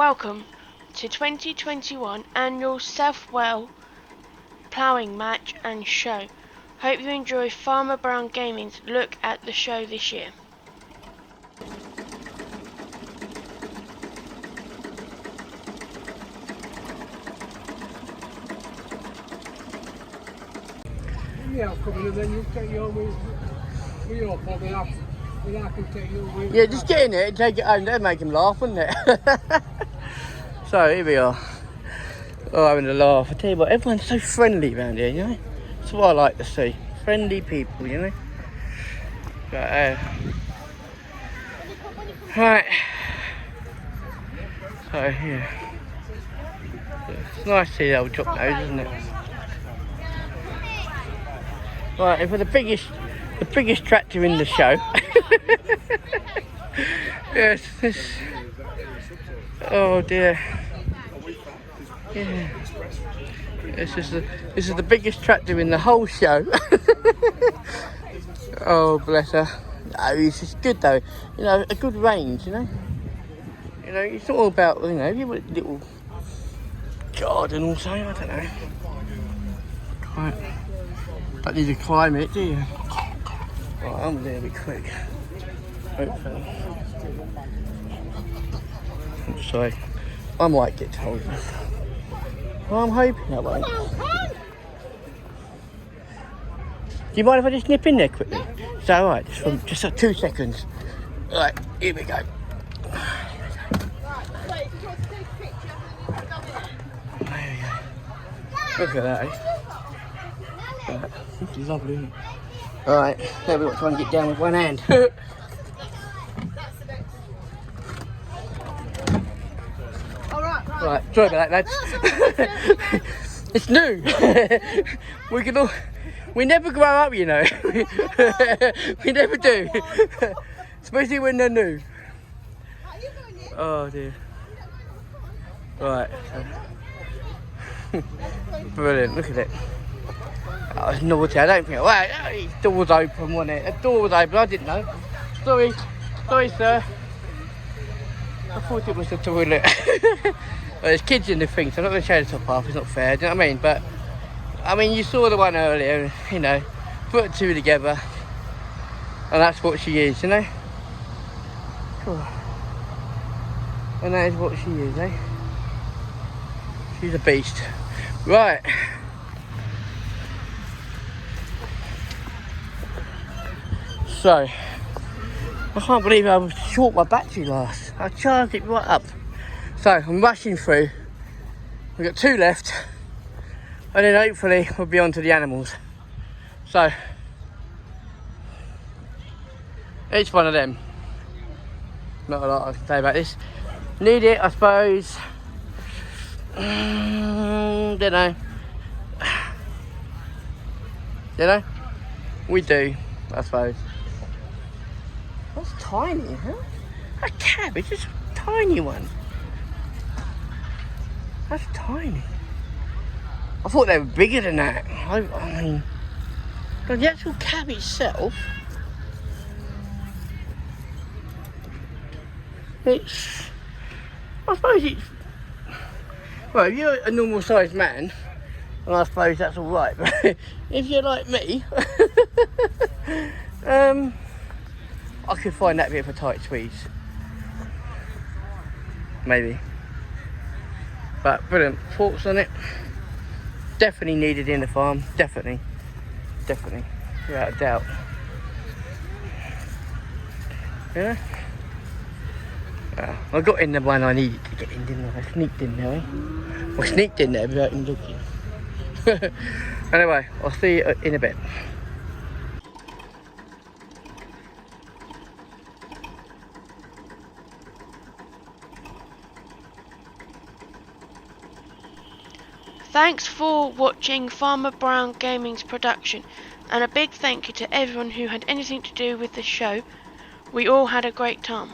Welcome to 2021 annual Southwells Ploughing match and show. Hope you enjoy Farmer Brown Gaming's look at the show this year. Yeah, I'll come in and then you'll take your with your pub and I can take your with. Yeah, just get in it and take it home. That'd make him laugh, wouldn't it? So here we are. Oh, having a laugh. I tell you what, everyone's so friendly around here, you know. That's what I like to see. Friendly people, you know. But, right. So yeah, it's nice to see the old drop nose, isn't it? Right, and for the biggest tractor in the show. Yes, this. Oh dear. Yeah. This is the biggest tractor in the whole show. Oh bless her. No, it's just good though. You know, a good range. You know. You know, it's all about, you know, you want a little garden or something. I don't know. Right. Don't need to climb it, do you? Right, I'm going to be quick. Hopefully. I'm sorry. I might get told. Well, I'm hoping I won't. Do you mind if I just nip in there quickly? Is that alright? Just for 2 seconds. Right, here we go. Look at that, eh? It's lovely, isn't it? Alright, now we've got to try and get down with one hand. Right, sorry about that, lads. It's new. We never grow up, you know. We never do. Especially when they're new. Oh dear. Right. Brilliant, look at it. Oh, it's naughty, I don't think. Well, the door was open, wasn't it? The door was open, I didn't know. Sorry, sir. I thought it was the toilet. Well, there's kids in the thing, so I'm not going to show the top half, it's not fair, do you know what I mean? But, I mean, you saw the one earlier, you know, put two together, and that's what she is, you know? Cool. And that is what she is, eh? She's a beast. Right. So, I can't believe I was short my battery last. I charged it right up. So, I'm rushing through. We've got 2 left. And then hopefully we'll be on to the animals. So, each one of them. Not a lot I can say about this. Need it, I suppose. Don't know. You know? We do, I suppose. That's tiny, huh? A cabbage, it's a tiny one. That's tiny. I thought they were bigger than that. I mean, but the actual cab itself, it's, I suppose it's, well, if you're a normal sized man, and I suppose that's alright, but if you're like me, I could find that bit of a tight squeeze. Maybe. But brilliant. Thoughts on it? Definitely needed in the farm. Definitely. Without a doubt. Yeah? I got in the one I needed to get in, didn't I? I sneaked in there, eh? I sneaked in there without even looking. Anyway, I'll see you in a bit. Thanks for watching Farmer Brown Gaming's production, and a big thank you to everyone who had anything to do with the show. We all had a great time.